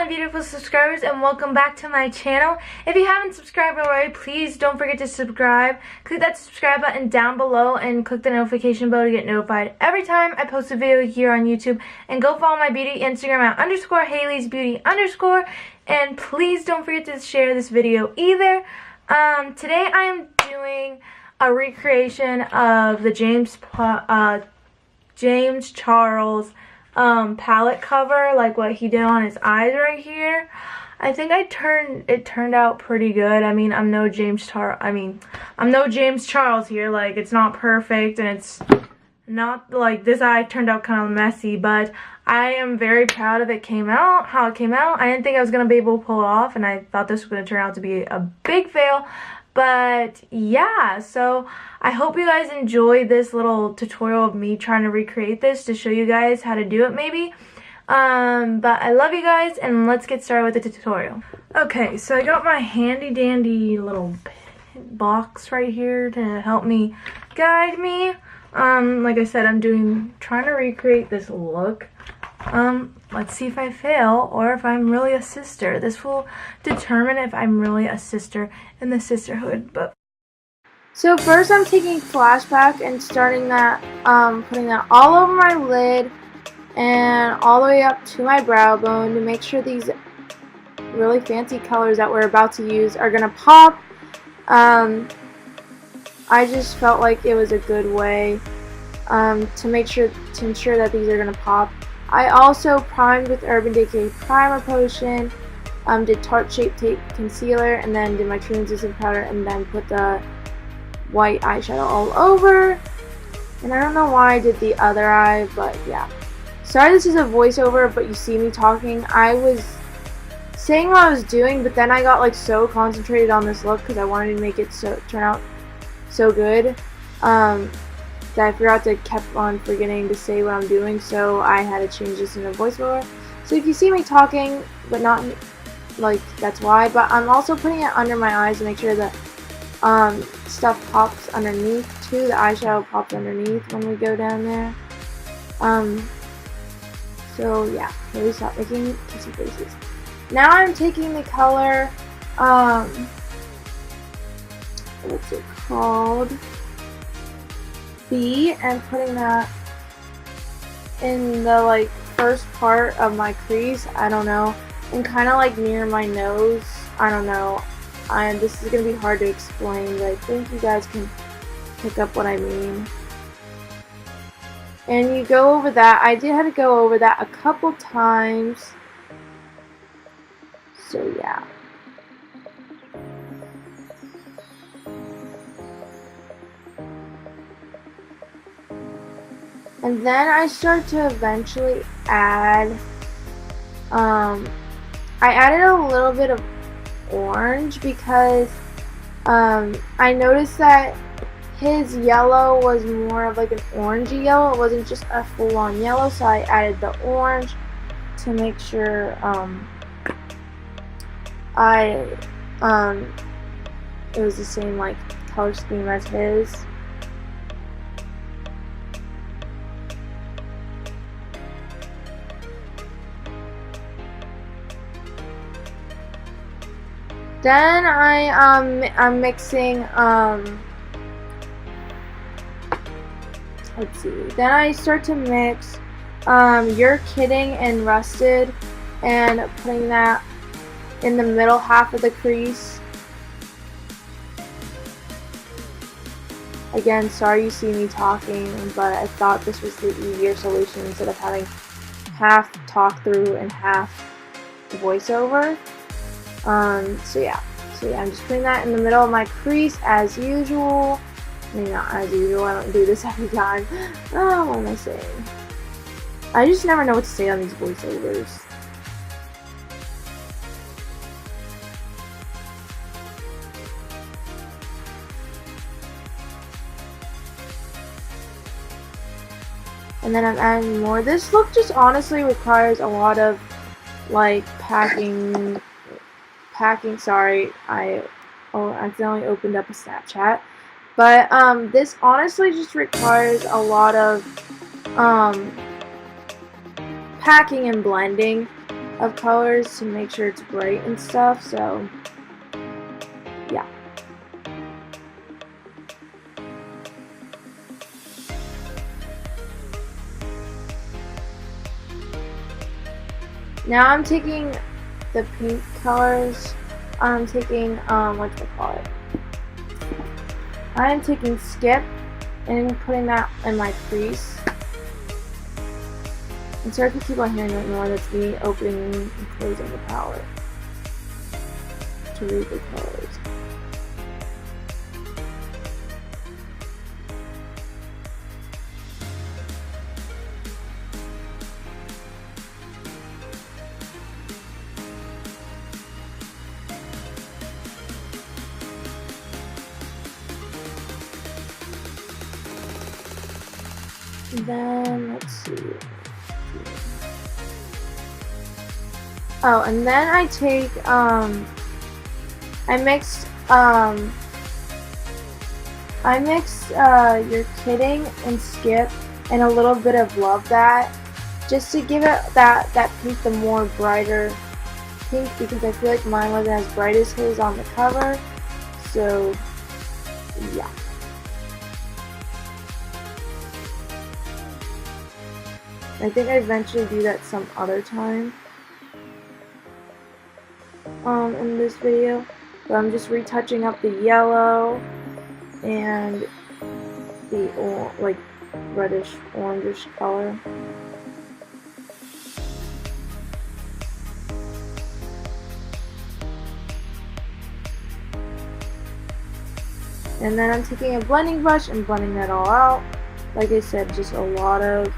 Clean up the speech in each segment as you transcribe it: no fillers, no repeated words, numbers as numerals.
my beautiful subscribers, and welcome back to my channel. If you haven't subscribed already, please don't forget to subscribe. Click that subscribe button down below and click the notification bell to get notified every time I post a video here on YouTube. And go follow my beauty Instagram at _Hailey'sBeauty_. And please don't forget to share this video either. Today I am doing a recreation of the James Charles palette cover, like what he did on his eyes right here. I think it turned out pretty good. I mean, I'm no James Charles here. Like, it's not perfect, and it's not like this eye turned out kind of messy, but I am very proud of how it came out. I didn't think I was gonna be able to pull it off, and I thought this was gonna turn out to be a big fail. But yeah, so I hope you guys enjoy this little tutorial of me trying to recreate this to show you guys how to do it maybe. But I love you guys, and let's get started with the tutorial. Okay, so I got my handy dandy little box right here to help me guide me. Like I said, I'm trying to recreate this look. Let's see if I fail or if I'm really a sister. This will determine if I'm really a sister in the sisterhood. So first I'm taking flashback and starting that, putting that all over my lid and all the way up to my brow bone to make sure these really fancy colors that we're about to use are gonna pop. I just felt like it was a good way to ensure that these are gonna pop. I also primed with Urban Decay Primer Potion, did Tarte Shape Tape Concealer, and then did my translucent powder, and then put the white eyeshadow all over. And I don't know why I did the other eye, but yeah. Sorry this is a voiceover, but you see me talking. I was saying what I was doing, but then I got like so concentrated on this look because I wanted to make it turn out so good. That I forgot to kept on forgetting to say what I'm doing, so I had to change this into voiceover. So if you see me talking, but not like, that's why. But I'm also putting it under my eyes to make sure that stuff pops underneath too. The eyeshadow pops underneath when we go down there. So yeah, maybe stop making kissy faces. Now I'm taking the color, what's it called? B, and putting that in the like first part of my crease, I don't know, and kind of like near my nose, I don't know. This is gonna be hard to explain, but I think you guys can pick up what I mean. And you go over that. I did have to go over that a couple times, so yeah. And then I start to eventually add, I added a little bit of orange because I noticed that his yellow was more of like an orangey yellow. It wasn't just a full-on yellow, so I added the orange to make sure it was the same like color scheme as his. Then I'm mixing, let's see, then I start to mix You're Kidding and Rusted and putting that in the middle half of the crease. Again, sorry you see me talking, but I thought this was the easier solution instead of having half talk through and half voiceover. So yeah, I'm just putting that in the middle of my crease as usual. I mean, not as usual, I don't do this every time. Oh, what am I saying? I just never know what to say on these voiceovers. And then I'm adding more. This look just honestly requires a lot of like packing, sorry, I accidentally opened up a Snapchat. But this honestly just requires a lot of packing and blending. of colors to make sure it's bright and stuff, so yeah. Now I'm taking the pink colors. I'm taking whatchamacallit. I am taking Skip and putting that in my crease. And sorry if you keep on hearing that noise, that's me opening and closing the palette to read the colors. Then let's see. Oh, and then I take I mixed You're Kidding and Skip and a little bit of Love That, just to give it that pink, the more brighter pink, because I feel like mine wasn't as bright as his on the cover. So yeah. I think I eventually do that some other time in this video, but I'm just retouching up the yellow and the like reddish orangish color. And then I'm taking a blending brush and blending that all out. Like I said, just a lot of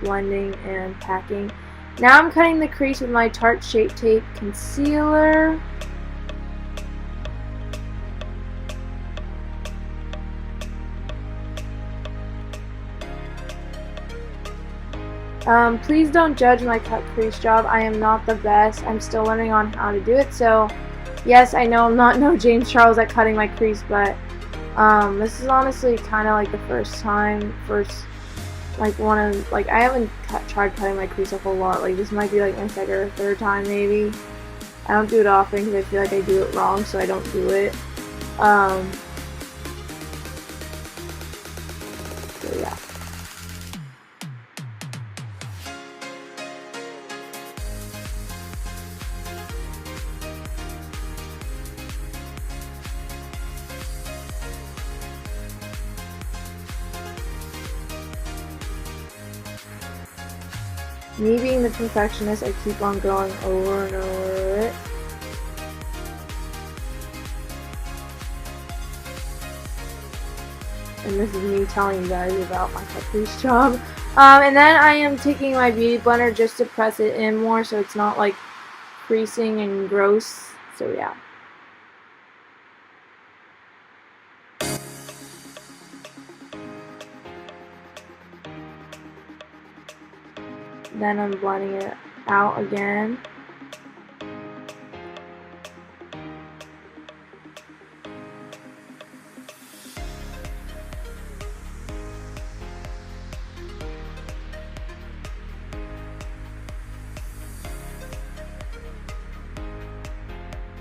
blending and packing. Now I'm cutting the crease with my Tarte Shape Tape concealer. Please don't judge my cut crease job. I am not the best. I'm still learning on how to do it. So yes, I know I'm not no James Charles at cutting my crease, but this is honestly kind of like the first time, I haven't tried cutting my crease a whole lot. Like, this might be like my second or third time maybe. I don't do it often because I feel like I do it wrong, so I don't do it. So yeah. Me being the perfectionist, I keep on going over and over it. And this is me telling you guys about my cut crease job. And then I am taking my beauty blender just to press it in more so it's not like creasing and gross. So yeah. Then I'm blending it out again.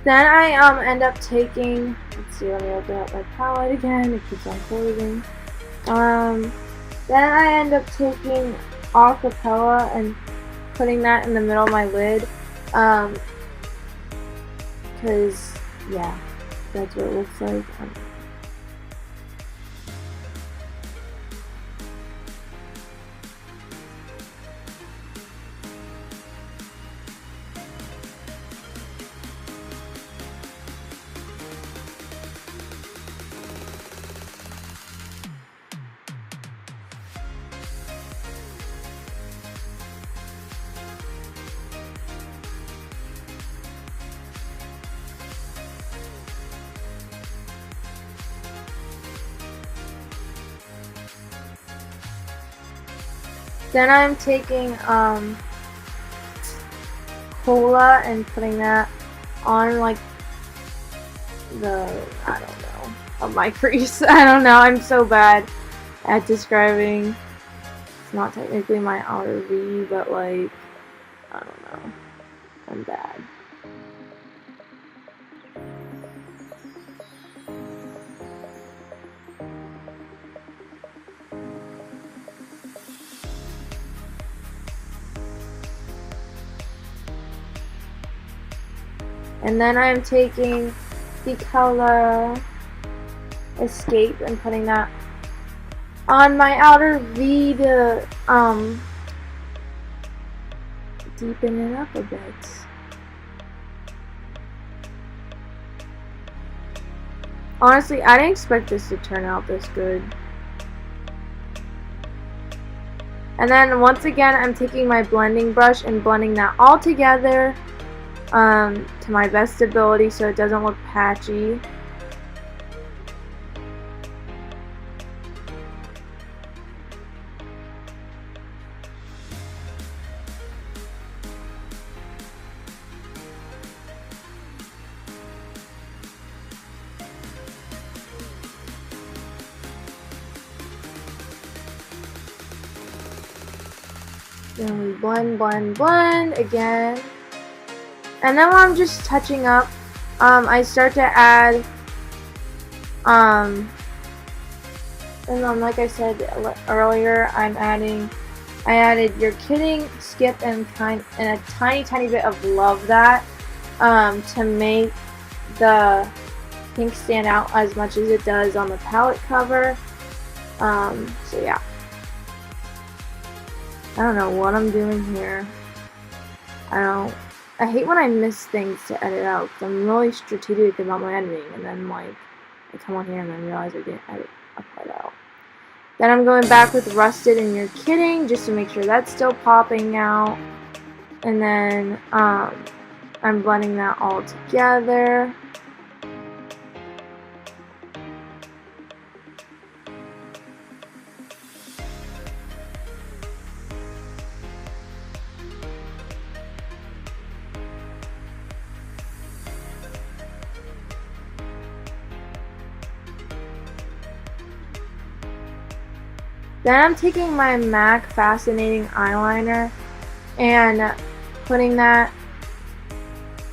Then I end up taking, let's see, let me open up my palette again, it keeps on closing. Then I end up taking Acapella and putting that in the middle of my lid, because yeah, that's what it looks like. Then I'm taking cola and putting that on like the, I don't know, of my crease. I don't know, I'm so bad at describing It's not technically my outer V, but like, I don't know. I'm bad. And then I'm taking the color Escape and putting that on my outer V to deepen it up a bit. Honestly, I didn't expect this to turn out this good. And then once again, I'm taking my blending brush and blending that all together to my best ability so it doesn't look patchy. Then we blend again. And then when I'm just touching up, I start to add, and then like I said earlier, I added You're Kidding, Skip, and a tiny bit of Love That, to make the pink stand out as much as it does on the palette cover. So yeah. I don't know what I'm doing here. I hate when I miss things to edit out, because I'm really strategic about my editing, and then like I come on here and then realize I didn't edit up that out. Then I'm going back with Rusted and You're Kidding, just to make sure that's still popping out. And then I'm blending that all together. Then I'm taking my MAC Fascinating eyeliner and putting that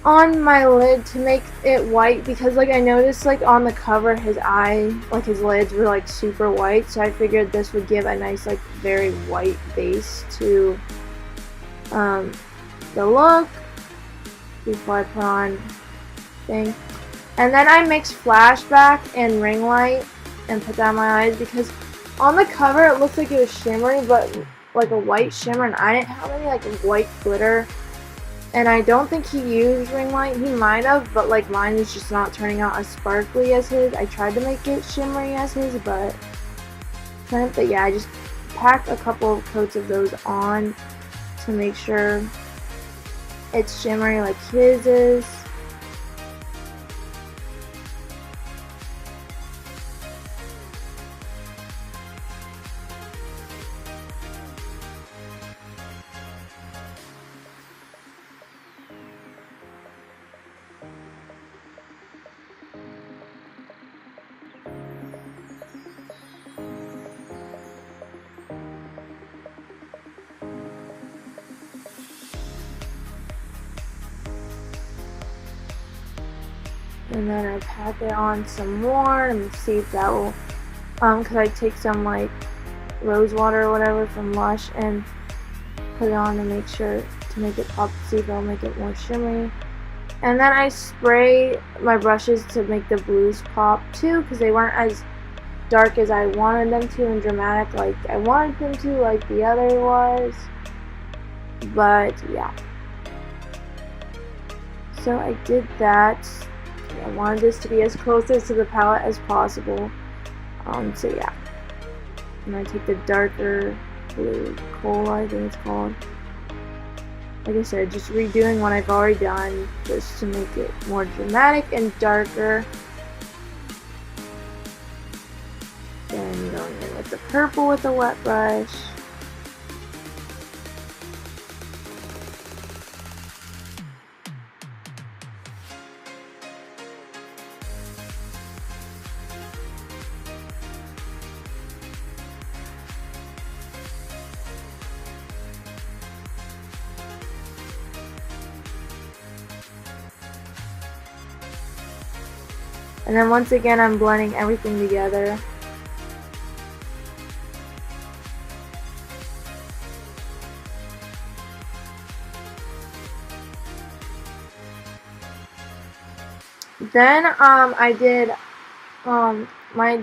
on my lid to make it white, because like I noticed like on the cover his lids were like super white, so I figured this would give a nice like very white base to the look before I put on thing. And then I mix Flashback and Ring Light and put that on my eyes, because on the cover it looks like it was shimmery, but like a white shimmer, and I didn't have any like white glitter, and I don't think he used Ring Light. He might have, but like mine is just not turning out as sparkly as his. I tried to make it shimmery as his, but yeah, I just packed a couple of coats of those on to make sure it's shimmery like his is. And then I pack it on some more and see if that will, because I take some like rose water or whatever from Lush and put it on to make it pop, see if it'll make it more shimmery. And then I spray my brushes to make the blues pop too, because they weren't as dark as I wanted them to and dramatic like I wanted them to, like the other was. But yeah. So I did that. I wanted this to be as close to the palette as possible. So yeah. And I take the darker blue cola, I think it's called. Like I said, just redoing what I've already done just to make it more dramatic and darker. Then going in with the purple with the wet brush. And then once again, I'm blending everything together. Then I didn't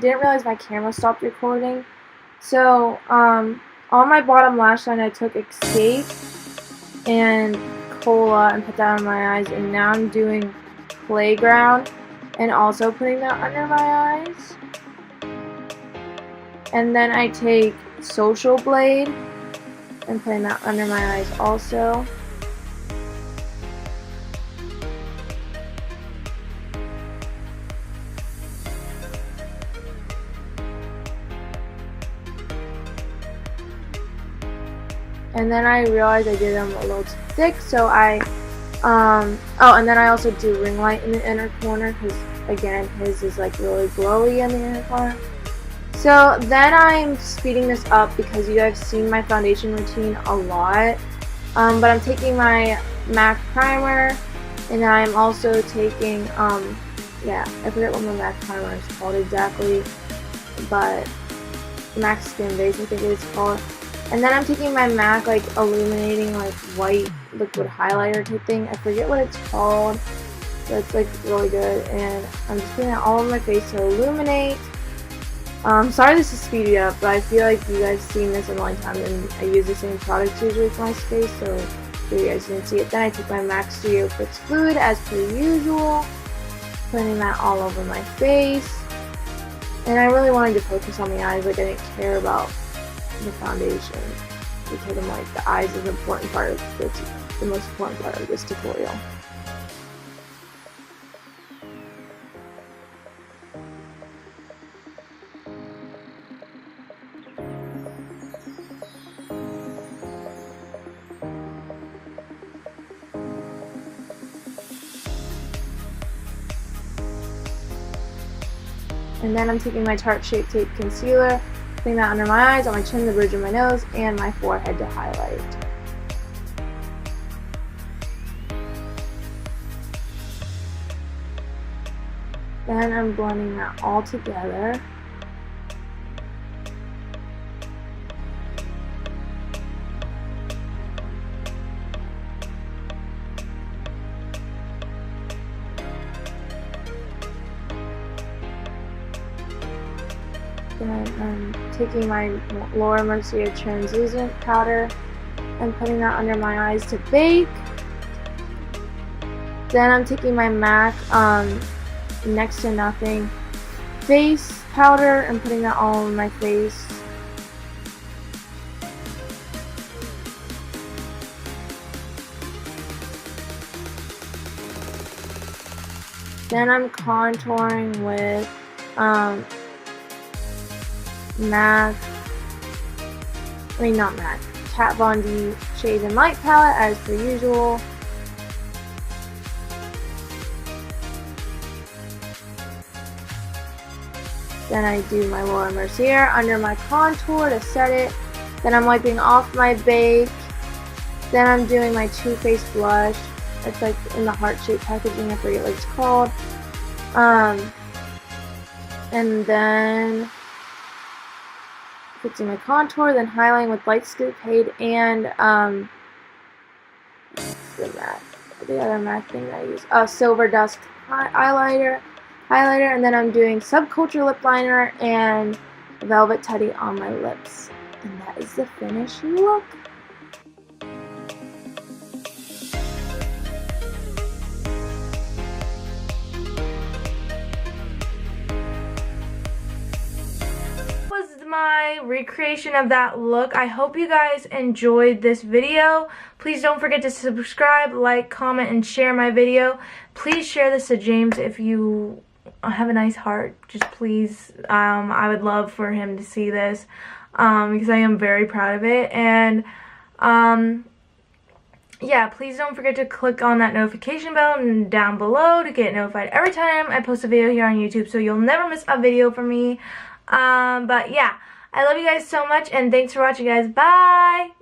realize my camera stopped recording. So on my bottom lash line, I took Escape and Cola and put that on my eyes, and now I'm doing Playground and also putting that under my eyes. And then I take Social Blade and putting that under my eyes also. And then I realized I did them a little too thick, so I, oh, and then I also do ring light in the inner corner, because, again, his is, like, really glowy in the inner corner. So then I'm speeding this up because you guys have seen my foundation routine a lot. But I'm taking my MAC primer, and I'm also taking, yeah, I forget what my MAC primer is called exactly, but MAC Skin Base, I think it is called. And then I'm taking my MAC, like, illuminating, like, white liquid highlighter type thing. I forget what it's called, but it's, like, really good. And I'm just putting it all over my face to illuminate. Sorry this is speeded up, but I feel like you guys have seen this a long time, and I use the same products usually for my face, so you guys didn't see it. Then I took my MAC Studio Fix Fluid, as per usual, putting that all over my face. And I really wanted to focus on the eyes, like, I didn't care about the foundation, because I'm like, the eyes is an important part of this, the most important part of this tutorial. And then I'm taking my Tarte Shape Tape Concealer, putting that under my eyes, on my chin, the bridge of my nose, and my forehead to highlight. Then I'm blending that all together. Then I'm taking my Laura Mercier translucent powder and putting that under my eyes to bake. Then I'm taking my MAC Next to Nothing face powder and putting that all over my face. Then I'm contouring with Kat Von D Shade and Light palette, as per usual. Then I do my Laura Mercier under my contour to set it. Then I'm wiping off my bake. Then I'm doing my Too Faced blush. It's like in the heart-shaped packaging, I forget what it's called. And then fixing my contour, then highlighting with Light Scoop Paid and the other MAC thing that I use, Silver Dust highlighter, and then I'm doing Subculture lip liner and Velvet Teddy on my lips, and that is the finished look. My recreation of that look. I hope you guys enjoyed this video. Please don't forget to subscribe, like, comment, and share my video. Please share this to James if you have a nice heart. Just please, I would love for him to see this because I am very proud of it. And yeah, please don't forget to click on that notification bell down below to get notified every time I post a video here on YouTube, so you'll never miss a video from me. But yeah, I love you guys so much, and thanks for watching, guys. Bye!